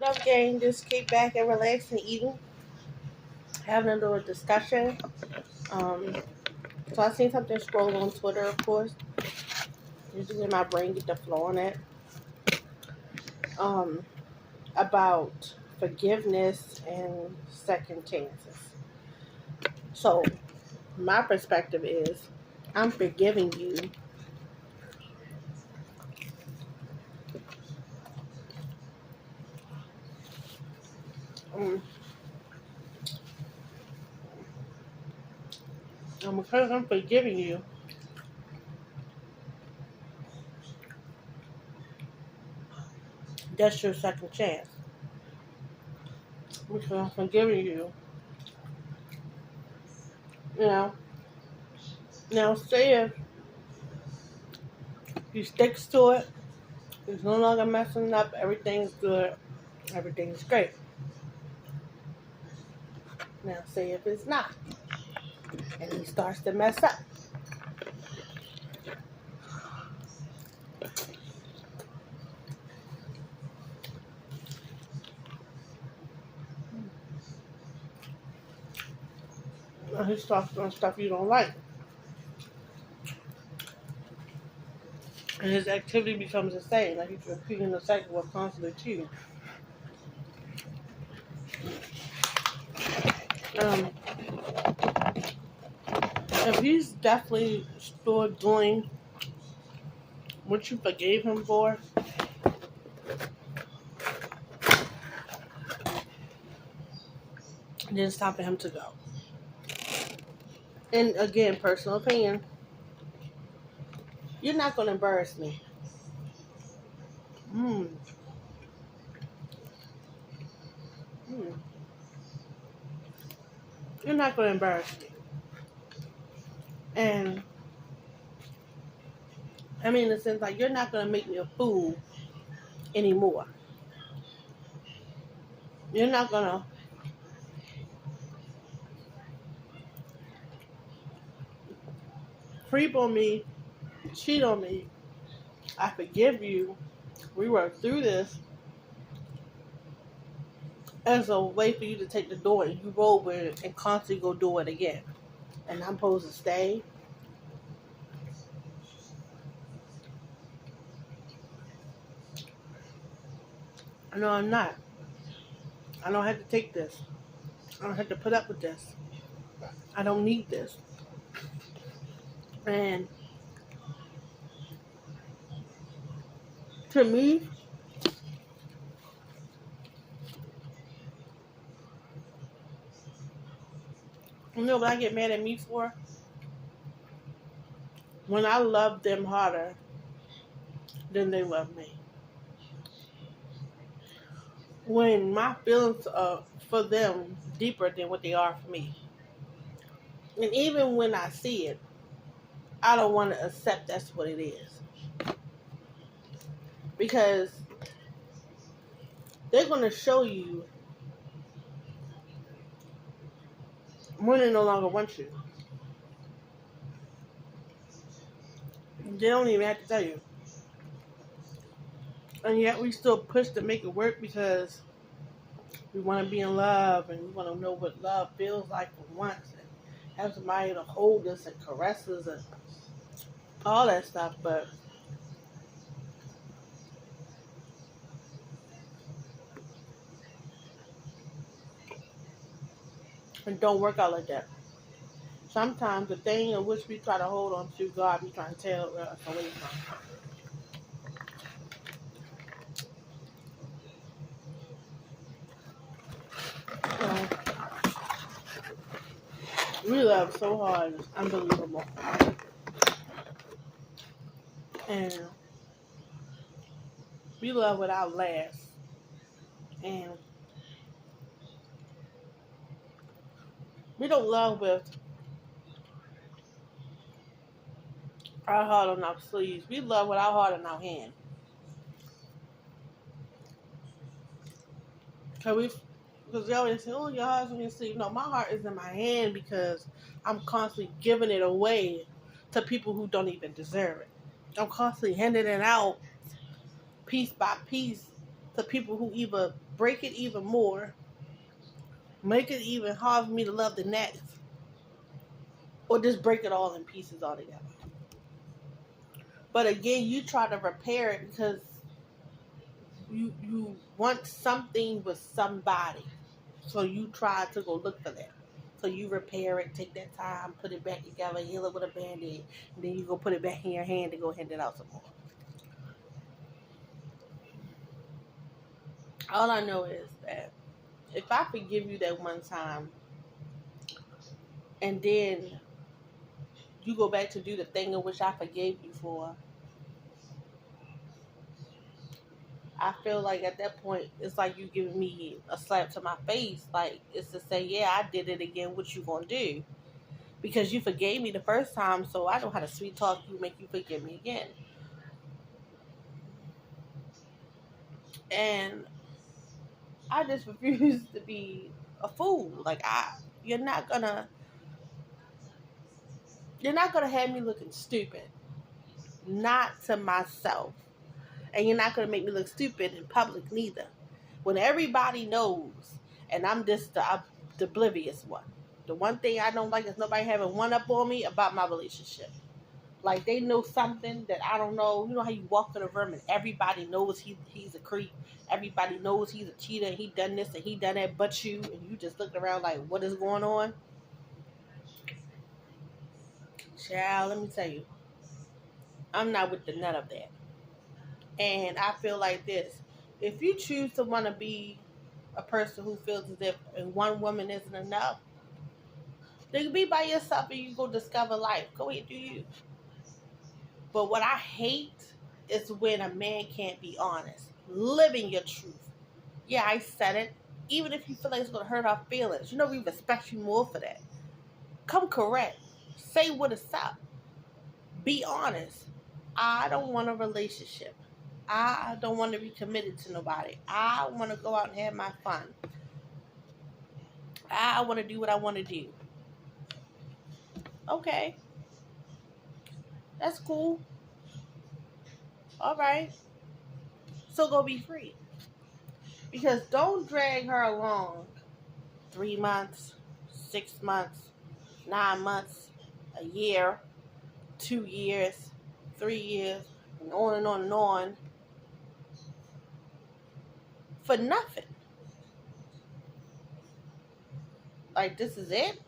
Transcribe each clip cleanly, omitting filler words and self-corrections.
Love Game. Just kick back and relax and eating, having a little discussion. Um, so I seen something scroll on Twitter, of course. Usually my brain get the flow on it. Um, about forgiveness and second chances. So my perspective is, I'm forgiving you. Um, and because I'm forgiving you, that's your second chance. Because I'm forgiving you, you know. Now, say if he sticks to it, he's no longer messing up, everything's good, everything's great. Now, say if it's not, and he starts to mess up. And he starts doing stuff you don't like. And his activity becomes the same, like he's repeating the cycle of constantly cheating. Um, if he's definitely still doing what you forgave him for, then it's time for him to go. And again, personal opinion, you're not going to embarrass me. Mm. Mm. You're not going to embarrass me. And I mean, in the sense, like, you're not going to make me a fool anymore. You're not going to creep on me, cheat on me. I forgive you. We worked through this as a way for you to take the door and you roll with it and constantly go do it again. And I'm supposed to stay. No, I'm not. I don't have to take this. I don't have to put up with this. I don't need this. And to me, you know what I get mad at me for? When I love them harder than they love me. When my feelings are for them deeper than what they are for me. And even when I see it, I don't want to accept that's what it is. Because they're going to show you when they no longer want you. They don't even have to tell you. And yet we still push to make it work because we want to be in love and we want to know what love feels like for once and have somebody to hold us and caress us and all that stuff. But it don't work out like that. Sometimes the thing in which we try to hold on to, God be trying to tear us away from. So, we love so hard. It's unbelievable. And we love without last. And we don't love with our heart on our sleeves. We love with our heart in our hand. Because they always say, oh, your heart's in your sleeve. No, my heart is in my hand because I'm constantly giving it away to people who don't even deserve it. I'm constantly handing it out piece by piece to people who either break it even more, make it even hard for me to love the next, or just break it all in pieces altogether. But again, you try to repair it because you want something with somebody. So you try to go look for that. So you repair it, take that time, put it back together, heal it with a band-aid, and then you go put it back in your hand and go hand it out some more. All I know is that if I forgive you that one time, and then you go back to do the thing in which I forgave you for, I feel like at that point, it's like you giving me a slap to my face. Like, it's to say, yeah, I did it again. What you gonna do? Because you forgave me the first time, so I know how to sweet talk you, make you forgive me again. And I just refuse to be a fool. Like, you're not gonna have me looking stupid. Not to myself. And you're not gonna make me look stupid in public neither. When everybody knows, and I'm just the oblivious one. The one thing I don't like is nobody having one up on me about my relationship. Like, they know something that I don't know. You know how you walk in a room and everybody knows he's a creep. Everybody knows he's a cheater and he done this and he done that but you. And you just look around like, what is going on? Child, let me tell you. I'm not with none of that. And I feel like this. If you choose to want to be a person who feels as if one woman isn't enough, then be by yourself and you go discover life. Go ahead, do you. But what I hate is when a man can't be honest. Living your truth. Yeah, I said it. Even if you feel like it's going to hurt our feelings. You know, we respect you more for that. Come correct. Say what is up. Be honest. I don't want a relationship. I don't want to be committed to nobody. I want to go out and have my fun. I want to do what I want to do. Okay. That's cool. All right. So go be free. Because don't drag her along 3 months, 6 months, 9 months, a year, 2 years, 3 years, and on and on and on for nothing. Like, this is it?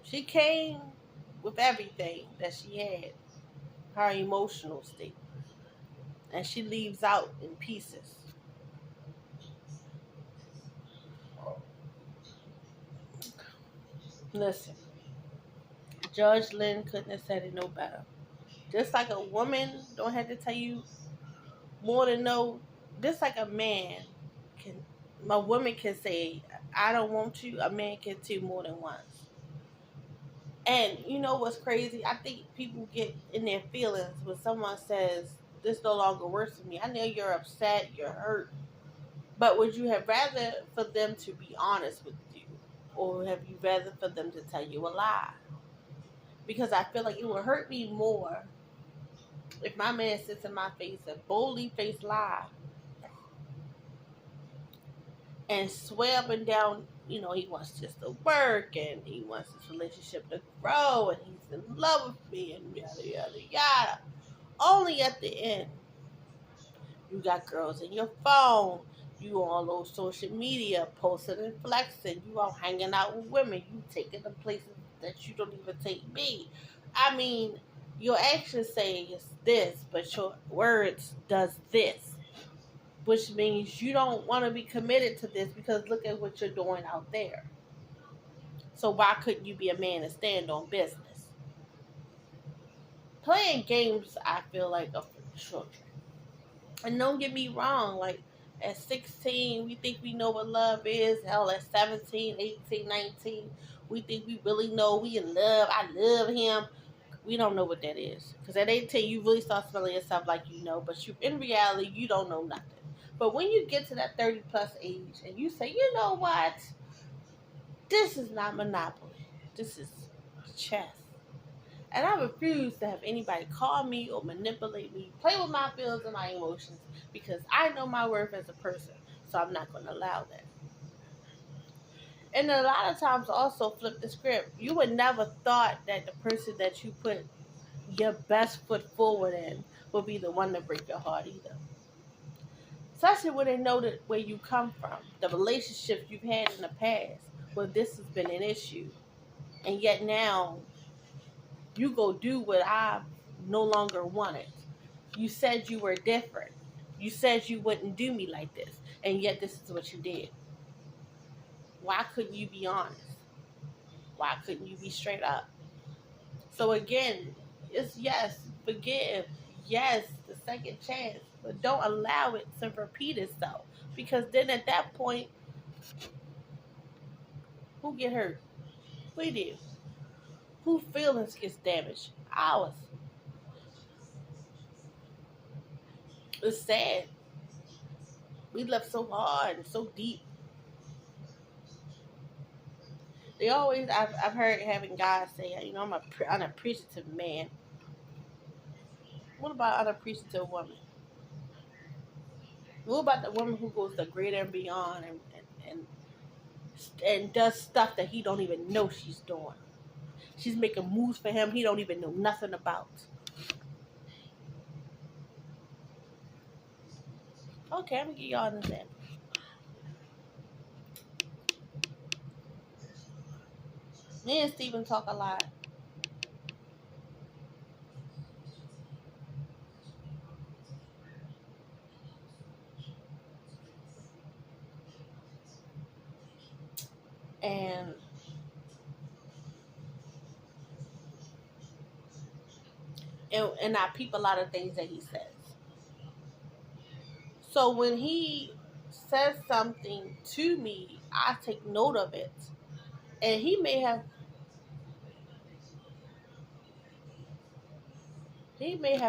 She came with everything that she had, her emotional state, and she leaves out in pieces. Listen, Judge Lynn couldn't have said it no better. Just like a woman don't have to tell you more than no, just like a man can, a woman can say, I don't want you, a man can too more than once. And you know what's crazy? I think people get in their feelings when someone says, this no longer works for me. I know you're upset, you're hurt. But would you have rather for them to be honest with you? Or have you rather for them to tell you a lie? Because I feel like it would hurt me more if my man sits in my face and boldly face lie and swear up and down, you know, he wants just to work and he wants this relationship to grow and he's in love with me and yada, yada, yada. Only at the end, you got girls in your phone, you on those social media posting and flexing, you all hanging out with women, you taking them places that you don't even take me. I mean, your actions say this, but your words does this. Which means you don't want to be committed to this because look at what you're doing out there. So why couldn't you be a man and stand on business? Playing games, I feel like, are for children. And don't get me wrong, like, at 16, we think we know what love is. Hell, at 17, 18, 19, we think we really know we in love. I love him. We don't know what that is. Because at 18, you really start smelling yourself like you know. But you, in reality, you don't know nothing. But when you get to that 30 plus age and you say, you know what? This is not Monopoly. This is chess. And I refuse to have anybody call me or manipulate me, play with my feelings and my emotions, because I know my worth as a person. So I'm not going to allow that. And a lot of times also flip the script. You would never thought that the person that you put your best foot forward in will be the one to break your heart either. Especially when they know that where you come from, the relationships you've had in the past, where this has been an issue. And yet now you go do what I no longer wanted. You said you were different. You said you wouldn't do me like this. And yet this is what you did. Why couldn't you be honest? Why couldn't you be straight up? So again, it's yes, forgive, yes, the second chance, but don't allow it to repeat itself. Because then at that point, who get hurt? We did. Who feelings gets damaged? Ours. It's sad. We left so hard and so deep. They always, I've heard having guys say, you know, I'm an unappreciative man. What about unappreciative woman? What about the woman who goes the greater and beyond and does stuff that he don't even know she's doing? She's making moves for him he don't even know nothing about. Okay, I'm gonna give y'all an example. Me and Steven talk a lot. And I peep a lot of things that he says. So when he says something to me, I take note of it. And he may have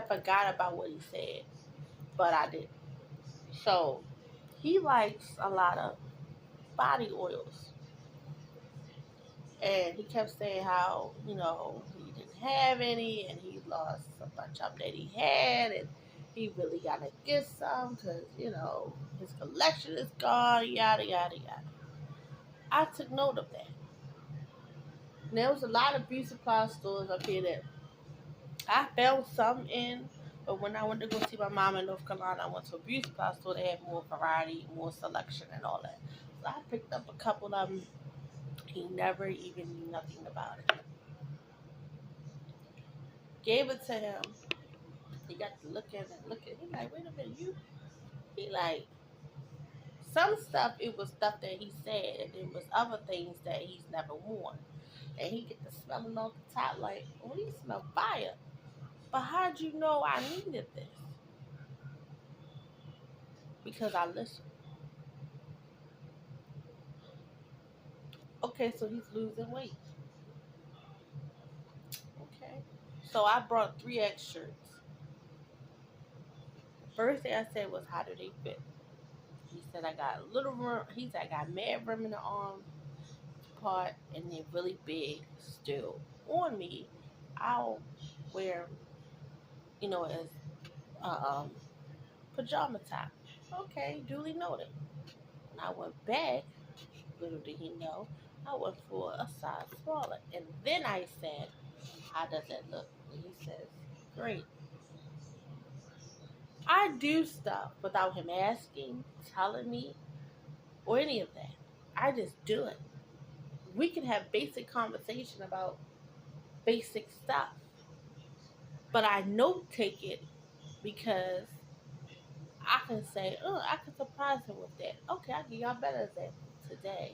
forgot about what he said, but I didn't. So he likes a lot of body oils. And he kept saying how, you know, he didn't have any and he lost a bunch of them that he had and he really got to get some because, you know, his collection is gone, yada, yada, yada. I took note of that. And there was a lot of beauty supply stores up here that I found some in, but when I went to go see my mom in North Carolina, I went to a beauty supply store. They had more variety, more selection, and all that. So I picked up a couple of them. He never even knew nothing about it. Gave it to him. He got to look at it. He like, wait a minute, you. He like, some stuff, it was stuff that he said, and it was other things that he's never worn. And he get to smelling off the top like, oh, he smell fire. But how'd you know I needed this? Because I listened. Okay, so he's losing weight. Okay. So I brought 3X shirts. First thing I said was, how do they fit? He said, I got a little room. He said, I got mad room in the arm part, and they're really big still. On me, I'll wear, you know, as pajama top. Okay, duly noted. When I went back, little did he know, I went for a size smaller. And then I said, how does that look? And he says, great. I do stuff without him asking, telling me, or any of that. I just do it. We can have basic conversation about basic stuff. But I note take it because I can say, oh, I can surprise him with that. Okay, I'll give y'all a better example today.